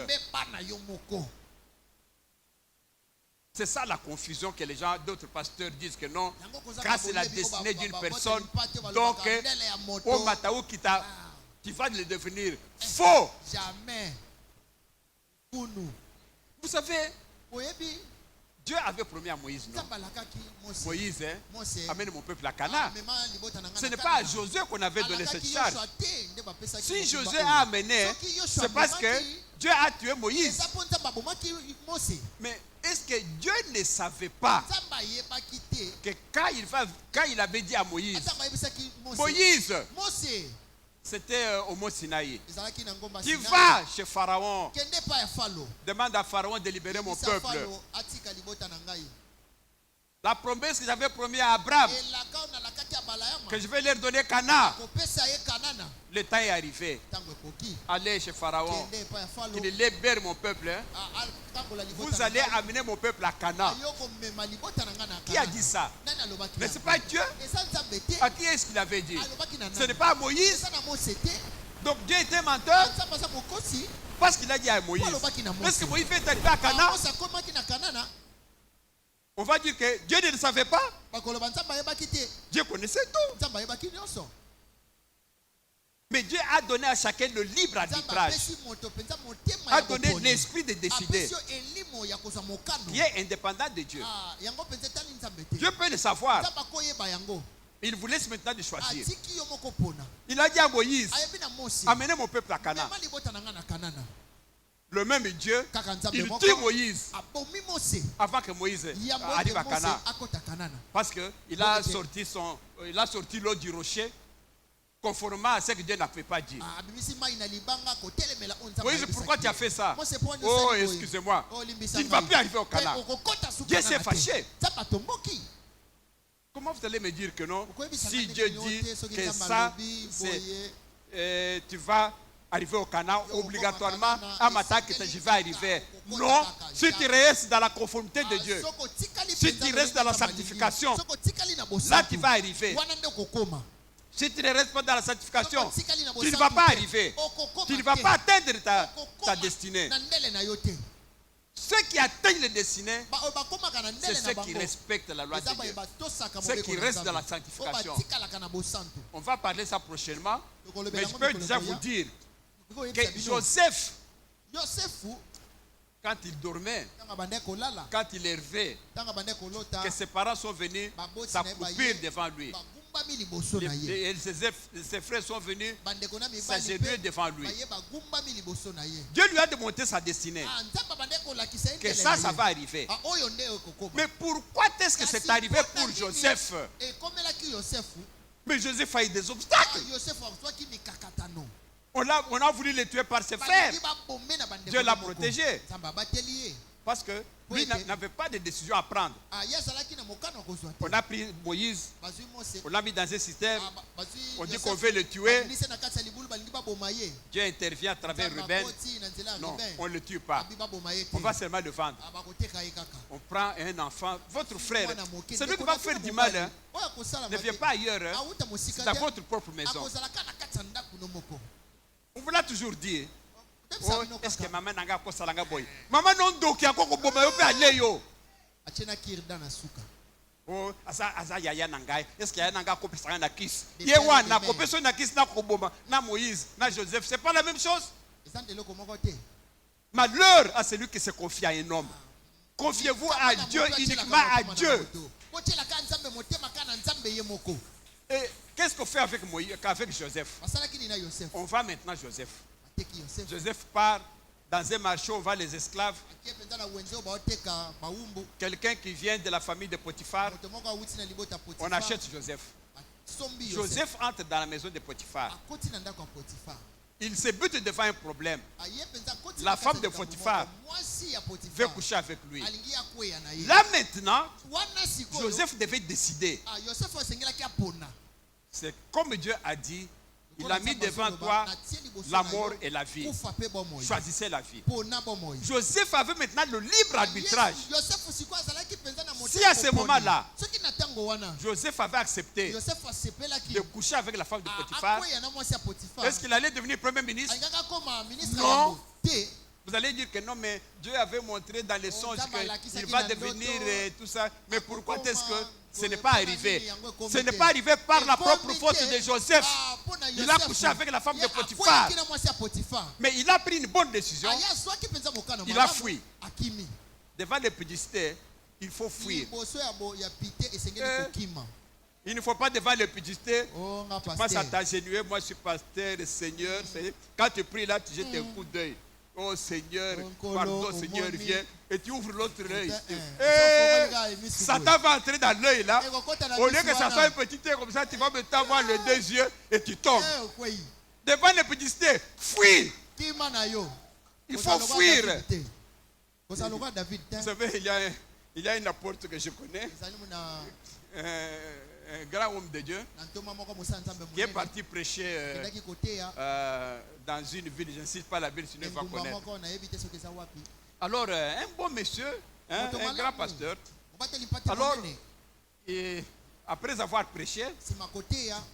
C'est ça la confusion que les gens, d'autres pasteurs disent que non, quand c'est la destinée d'une personne, donc au Mataou qui t'a, tu vas le devenir. Faux. Jamais. Vous savez, Dieu avait promis à Moïse, non? Moïse, amène mon peuple à Canaan. Ce n'est pas à Josué qu'on avait donné cette charge. Si Josué a amené, c'est parce que Dieu a tué Moïse. Mais est-ce que Dieu ne savait pas que quand il avait dit à Moïse, Moïse, c'était au mont Sinaï, tu vas chez Pharaon, demande à Pharaon de libérer mon peuple. La promesse que j'avais promis à Abraham, que je vais leur donner Canaan, le temps est arrivé. Allez chez Pharaon, qu'il libère mon peuple. Vous allez amener mon peuple à Canaan. Qui a dit ça? Mais ce n'est pas Dieu. À qui est-ce qu'il avait dit? Ce n'est pas à Moïse. Donc Dieu était menteur parce qu'il a dit à Moïse. Est-ce que Moïse fait arriver à Canaan? On va dire que Dieu ne le savait pas. Dieu connaissait tout. Mais Dieu a donné à chacun le libre arbitrage. A donné l'esprit de décider, qui est indépendant de Dieu. Dieu peut le savoir. Il vous laisse maintenant de choisir. Il a dit à Moïse, amenez mon peuple à Canaan. Le même Dieu, il tue Moïse avant que Moïse arrive à Canaan. Parce qu'il a sorti l'eau du rocher conformément à ce que Dieu n'avait pas dit. Moïse, pourquoi tu as fait ça? Oh, excusez-moi. Tu ne vas plus arriver au Canaan. Dieu s'est fâché. Comment vous allez me dire que non? Si Dieu dit que ça, c'est tu vas arriver au Canaan, obligatoirement, à m'attaquer, je vais arriver. Non, si tu restes dans la conformité de Dieu, si tu restes dans la sanctification, là tu vas arriver. Si tu ne restes pas dans la sanctification, tu ne vas pas arriver. Tu ne vas pas atteindre ta destinée. Ceux qui atteignent les destinées, c'est ceux qui respectent la loi de Dieu. Ceux qui restent dans la sanctification. On va parler ça prochainement. Mais je peux déjà vous dire que Joseph, quand il dormait, quand il est rêvé, que ses parents sont venus s'accroupir devant lui. Et ses frères sont venus s'agenouiller devant lui. Dieu lui a démontré sa destinée. Que ça va arriver. Mais pourquoi est-ce que c'est arrivé pour Joseph? Mais Joseph a eu des obstacles. On a voulu le tuer par ses frères. Dieu l'a protégé. Parce que lui n'avait pas de décision à prendre. On a pris Moïse, on l'a mis dans un système, on dit qu'on veut le tuer. Dieu intervient à travers Ruben. Non, on ne le tue pas. On va seulement le vendre. On prend un enfant, votre frère, celui qui va faire du mal, ne vient pas ailleurs, c'est dans votre propre maison. On vous l'a toujours dit. Oh, est-ce que maman n'a pas salanga boy? Maman non donc ya koko boma yo pe ale yo. Achena kirda na suka. Oh, asa yaya nangai. Est-ce que yaya nanga ko pesa na kiss? Ye wana ko pesa na kiss na ko boma na Moïse, na Joseph, c'est pas la même chose? Malheur à celui qui se confie à un homme. Confiez-vous à Dieu, uniquement à Dieu. Et qu'est-ce qu'on fait avec Joseph? On va maintenant Joseph. Joseph part dans un marché, on va les esclaves. Quelqu'un qui vient de la famille de Potiphar. On achète Joseph. Joseph entre dans la maison de Potiphar. Il se bute devant un problème. La femme de Potiphar veut coucher avec lui. Là maintenant, Joseph devait décider. C'est comme Dieu a dit, il a mis devant toi la mort et la vie. Choisissez la vie. Joseph avait maintenant le libre arbitrage. Si à ce moment-là, Joseph avait accepté de coucher avec la femme de Potiphar, est-ce qu'il allait devenir premier ministre? Non. Vous allez dire que non, mais Dieu avait montré dans les songes qu'il va devenir tout ça. Mais pourquoi est-ce que ce n'est pas arrivé? Ce n'est pas arrivé par la propre faute de Joseph. Il a couché avec la femme de Potiphar. Mais il a pris une bonne décision. Il a fui. Devant les publicités, il faut fuir. Il ne faut pas devant les publicités. Tu commences à t'agenouiller. Moi, je suis pasteur, Seigneur. Quand tu pries là, tu jettes un coup d'œil. Oh Seigneur, pardon Seigneur, viens. Et tu ouvres l'autre œil. Satan va entrer dans l'œil là. Au lieu que ça soit un petit œil comme ça, tu vas maintenant voir les deux yeux et tu tombes. Devant les publicités, fuis. Il faut fuir. Vous savez, il y a une apôtre que je connais. Un grand homme de Dieu qui est parti prêcher dans une ville, je ne cite pas la ville, sinon il va connaître. Alors, un bon monsieur, un grand pasteur, alors, après avoir prêché,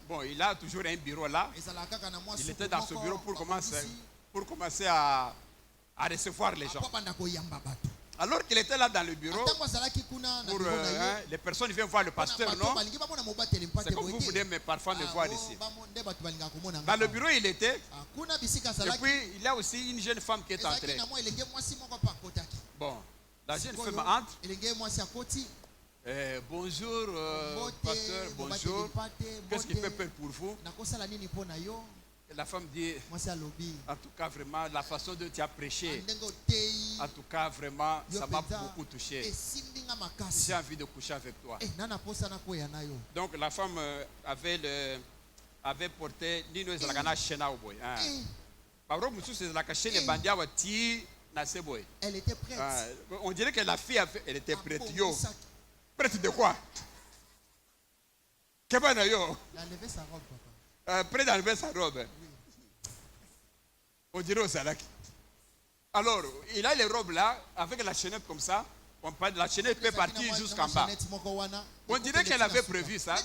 bon, il a toujours un bureau là. Il était dans ce bureau pour commencer à recevoir les gens. Alors qu'il était là dans le bureau, les personnes viennent voir le pasteur, non? C'est comme vous voulez, mais parfois me voir ici. Dans le bureau, il était. Et puis, il y a aussi une jeune femme qui est entrée. Bon, la jeune femme entre. Bonjour, pasteur, bonjour. Qu'est-ce qu'il peut faire pour vous? La femme dit, en tout cas vraiment, la façon dont tu as prêché, en tout cas vraiment, ça m'a beaucoup touché. J'ai envie de coucher avec toi. Donc la femme avait porté Nino Zalagana Shena Oboy. Elle était prête. On dirait que la fille, elle était prête. Yo. Prête de quoi? Elle a levé sa robe, papa. Près d'enlever sa robe. On dirait au Salaki. Alors, il a les robes là, avec la chaînette comme ça. La chaînette peut partir jusqu'en bas. On dirait qu'elle avait prévu ça.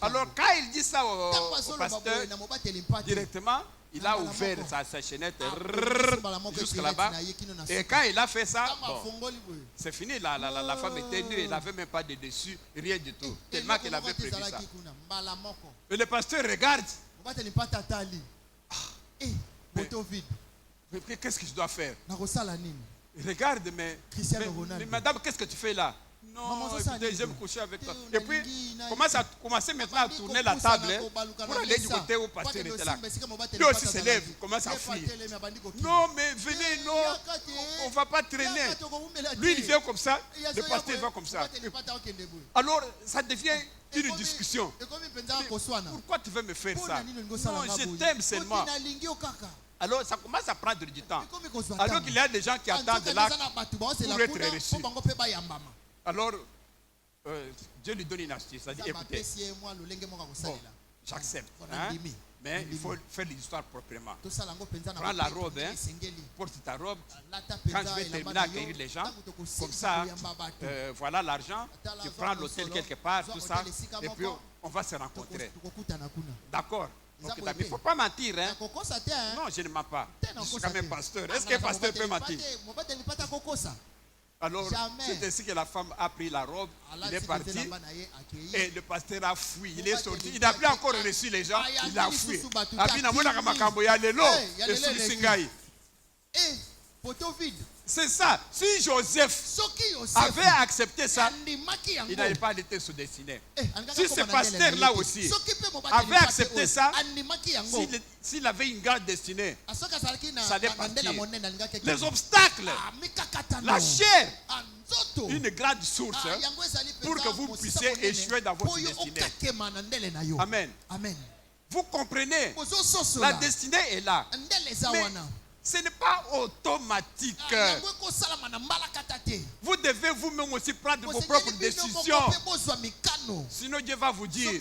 Alors, quand il dit ça au pasteur, directement, il a ouvert sa chaînette jusqu'à là-bas. Et quand il a fait ça, bon, c'est fini. La femme était nue, elle n'avait même pas de dessus, rien du tout. Tellement qu'elle avait prévu ça. Et le pasteur regarde. Mais qu'est-ce que je dois faire? Regarde, mais madame, qu'est-ce que tu fais là? Non, écoutez, je vais me coucher avec toi. Et puis, commence maintenant à tourner la table pour aller du côté où le pasteur était là. Lui aussi se lève, commence à fuir. Non, mais venez, non, on ne va pas traîner. Lui, il vient comme ça, le pasteur va comme ça. Alors, ça devient une discussion. Pourquoi tu veux me faire ça? Non, je t'aime seulement. Alors, ça commence à prendre du temps. Alors qu'il y a des gens qui attendent là pour être reçus. Alors, Dieu lui donne une astuce. Il dit, écoutez, bon, j'accepte. Mais il faut faire l'histoire proprement. Prends la robe, porte ta robe. Quand je vais terminer à accueillir les gens, comme ça, voilà l'argent. Tu prends l'hôtel quelque part, tout ça. Et puis, on va se rencontrer. D'accord. Ok, il ne faut pas mentir. Hein? Non, je ne mens pas. Je suis quand même pasteur. Est-ce qu'un pasteur peut mentir? Alors, c'est ainsi que la femme a pris la robe, il est parti, et le pasteur a fui, il est sorti. Il n'a plus encore reçu les gens, il a fui. C'est ça. Si Joseph avait accepté ça, il n'allait pas être sous destiné. Si ce pasteur-là aussi avait accepté ça, s'il avait une grande destinée, ça allait partir. Les obstacles, la chair, une grande source pour que vous puissiez échouer dans votre destinée. Amen. Vous comprenez? La destinée est là. Mais ce n'est pas automatique. Vous devez vous-même aussi prendre vos propres décisions. Sinon Dieu va vous dire,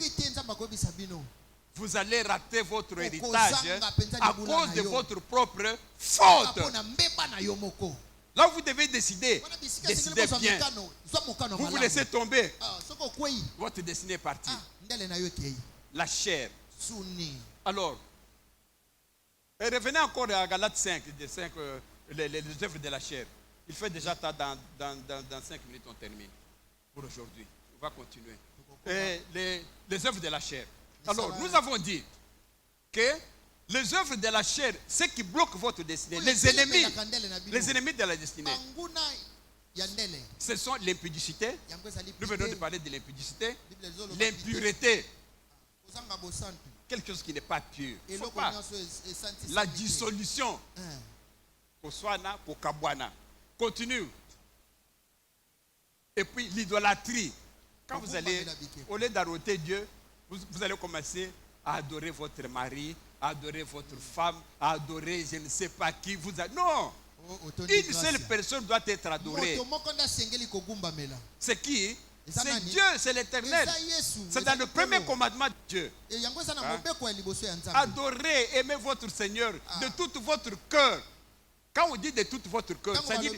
vous allez rater votre héritage à cause de votre propre faute. Là, vous devez décider. Décidez bien. Vous vous laissez tomber. Votre destinée est partie. La chair. Alors, et revenez encore à Galates 5, les œuvres de la chair. Il fait déjà tard, dans 5 minutes on termine. Pour aujourd'hui. On va continuer. Et les œuvres de la chair. Alors, nous avons dit que les œuvres de la chair, ce qui bloque votre destinée, les ennemis de la destinée, ce sont l'impudicité. Nous venons de parler de l'impudicité, l'impureté, quelque chose qui n'est pas pur. Faut pas. La dissolution. Continue. Et puis l'idolâtrie. Quand vous allez, au lieu d'arrêter Dieu, vous allez commencer à adorer votre mari, à adorer votre femme, à adorer je ne sais pas qui. Non! Une seule personne doit être adorée. C'est qui? C'est Dieu, c'est l'Éternel. C'est dans le premier commandement de Dieu. Adorez, aimez votre Seigneur de tout votre cœur. Quand on dit de tout votre cœur, c'est-à-dire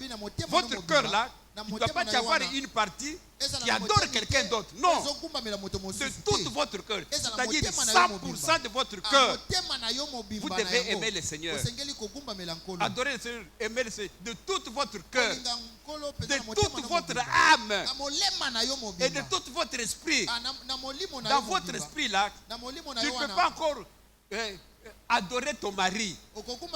votre cœur là, il ne doit pas y avoir une partie qui adore quelqu'un d'autre. Non. De tout votre cœur. C'est-à-dire 100% de votre cœur. Vous devez aimer le Seigneur. Adorer le Seigneur, aimer le Seigneur de tout votre cœur. De toute votre âme. Et de tout votre esprit. Dans votre esprit là, tu ne peux pas encore adorer ton mari.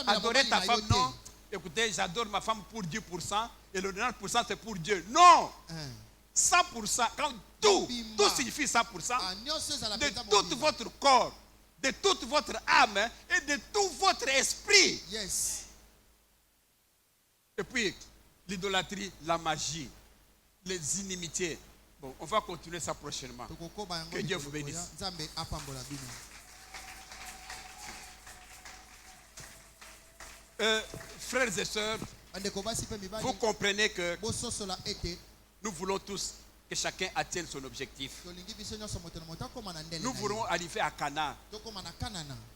Adorer ta femme, non. Écoutez, j'adore ma femme pour 10% et le 90% c'est pour Dieu. Non! 100%, quand tout signifie 100%, de tout votre corps, de toute votre âme et de tout votre esprit. Yes. Et puis, l'idolâtrie, la magie, les inimitiés. Bon, on va continuer ça prochainement. Que Dieu vous bénisse. Frères et sœurs, vous comprenez que nous voulons tous que chacun atteigne son objectif. Nous voulons arriver à Cana.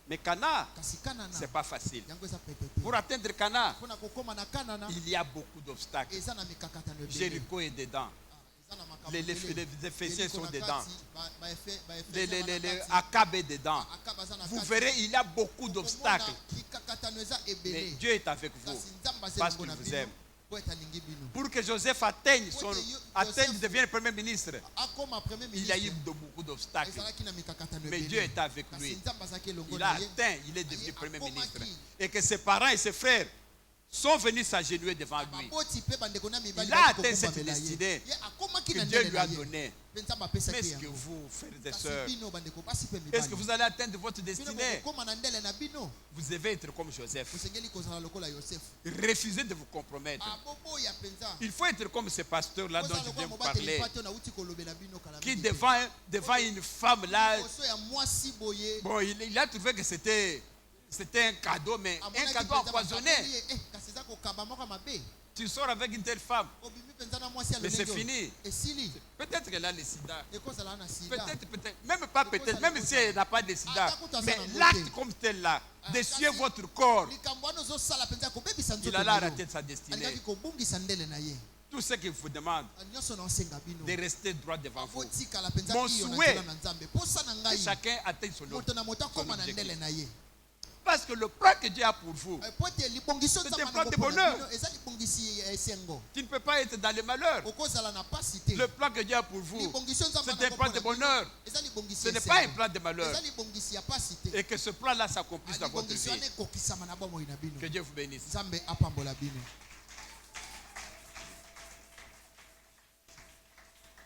Mais Cana, ce n'est pas facile. Pour atteindre Cana, il y a beaucoup d'obstacles. Jéricho est dedans. Les Éphésiens sont dedans. Les Akab est dedans. Vous verrez, il y a beaucoup d'obstacles. Mais Dieu est avec vous parce qu'il vous aime. Pour que Joseph atteigne, devienne Premier ministre, il y a eu beaucoup d'obstacles. Mais Dieu est avec lui. Il a atteint, il est devenu Premier ministre. Et que ses parents et ses frères sont venus s'agenouiller devant lui. Il a atteint cette destinée que Dieu lui a donnée. Mais est-ce que vous, frères et sœurs, est-ce que vous allez atteindre votre destinée? Vous devez être comme Joseph. Refusez de vous compromettre. Il faut être comme ce pasteur-là dont je viens de vous parler, qui devant une femme là, bon, il a trouvé que c'était un cadeau, mais un cadeau empoisonné. Tu sors avec une telle femme, mais c'est fini. Peut-être qu'elle a le sida. Peut-être, même si elle n'a pas de sida. Mais l'acte comme tel là, d'essuyer votre corps, il a raté sa destinée. Tout ce qu'il vous demande, de rester droit devant vous. Mon souhait, que chacun atteigne son objectif. Parce que le plan que Dieu a pour vous, c'est un plan de bonheur. Tu ne peux pas être dans le malheur. Le plan que Dieu a pour vous, c'est un plan de bonheur. Ce n'est pas un plan de malheur. Et que ce plan-là s'accomplisse dans votre vie. Que Dieu vous bénisse.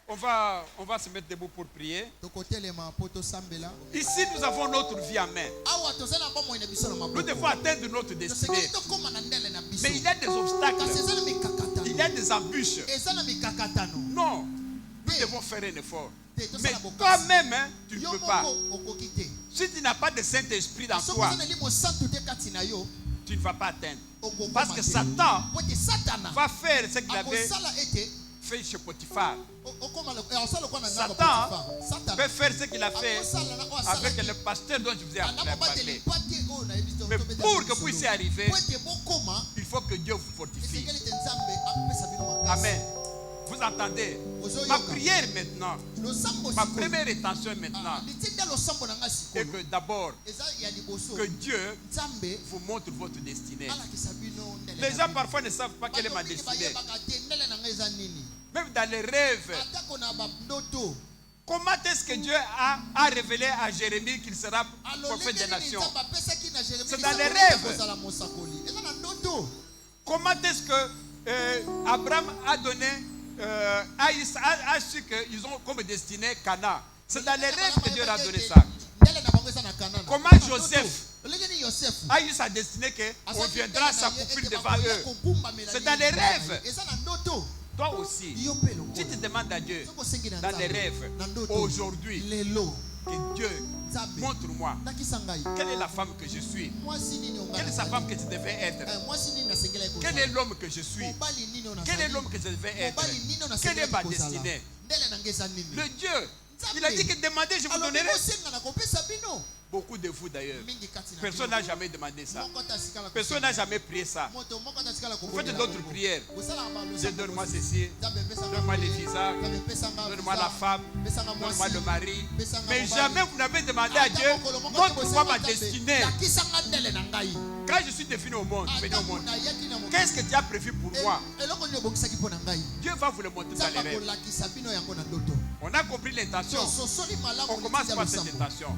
On va se mettre debout pour prier. Ici, nous avons notre vie en main. Nous devons atteindre notre destinée. Mais il y a des obstacles. Il y a des embûches. Non, nous devons faire un effort. Mais toi-même, tu ne peux pas. Si tu n'as pas de Saint-Esprit dans toi, tu ne vas pas atteindre. Parce que Satan va faire ce qu'il avait fait chez Potiphar. Satan peut faire ce qu'il a fait avec le pasteur dont je vous ai parlé. Mais pour que vous puissiez arriver, il faut que Dieu vous fortifie. Amen. Vous entendez? Ma prière maintenant, ma première intention maintenant, est que d'abord, que Dieu vous montre votre destinée. Les gens parfois ne savent pas quelle est ma destinée. Même dans les rêves. Comment est-ce que Dieu a révélé à Jérémie qu'il sera prophète des nations? C'est dans les rêves. Comment est-ce que Abraham a donné, a su qu'ils ont comme destinée Cana? C'est dans les rêves que Dieu a donné ça. Comment Joseph a eu sa destinée qu'on viendra s'accoupler devant eux? C'est dans les rêves. Toi aussi, tu te demandes à Dieu dans les rêves, aujourd'hui, que Dieu montre-moi quelle est la femme que je suis, quelle est sa femme que je devais être, quel est l'homme que je suis, quel est l'homme que je devais être, quelle est ma destinée. Le Dieu, il a dit que demandez, je vous donnerai. Beaucoup de vous d'ailleurs, personne n'a jamais demandé ça. Personne n'a jamais prié ça. Vous faites d'autres prières. Dieu, donne-moi ceci, donne-moi les visas, donne-moi la femme, donne-moi le mari. Mais jamais vous n'avez demandé à Dieu, montre-moi ma destinée. Quand je suis venu au monde, qu'est-ce que tu as prévu pour moi? Dieu va vous le montrer dans les rêves. On a compris l'intention. On commence par cette intention.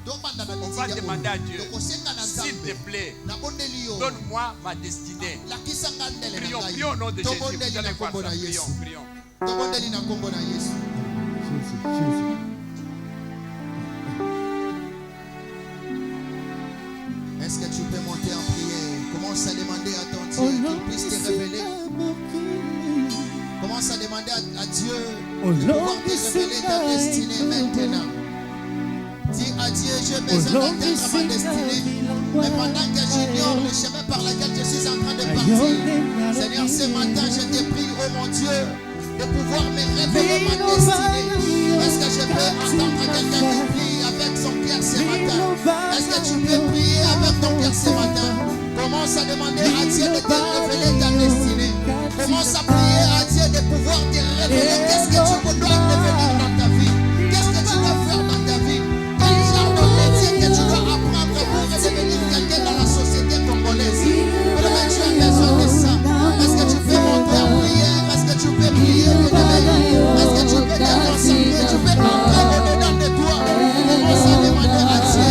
On va demander à Dieu, s'il te plaît, donne-moi ma destinée. Prions, prions au nom de Jésus. Vous allez voir ça. Prions, prions. Est-ce que tu peux monter en prière? Commence à demander à ton Dieu qu'il puisse te révéler. Commence à demander à Dieu de pouvoir te révéler ta destinée maintenant. Dis à Dieu, j'ai besoin d'atteindre ma destinée. Mais pendant que j'ignore le chemin par lequel je suis en train de partir, Seigneur, ce matin, je te prie, oh mon Dieu, de pouvoir me révéler ma destinée. Est-ce que je peux entendre quelqu'un qui prie avec son cœur ce matin? Est-ce que tu peux prier avec ton cœur ce matin? Commence à demander à Dieu de te révéler ta destinée. Commence à prier à Dieu de pouvoir te révéler qu'est-ce que tu dois devenir dans ta vie. Qu'est-ce que tu dois faire dans ta vie. Quel genre de métier que tu dois apprendre pour devenir quelqu'un dans la société congolaise. Vraiment, tu as besoin de ça. Est-ce que tu peux monter en prière? Est-ce que tu peux prier? Est-ce que tu peux te concentrer? Tu peux entrer au-dedans de toi. Commence à demander à Dieu.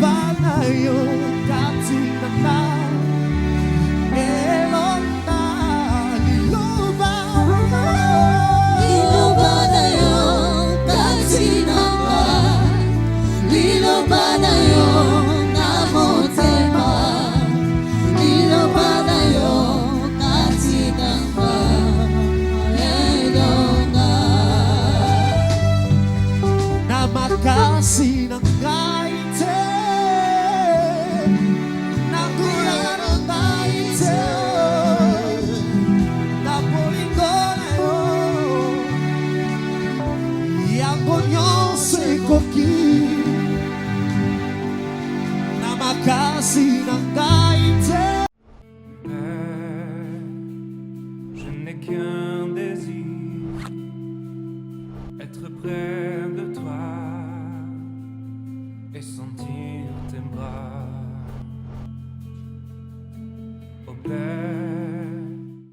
Banayo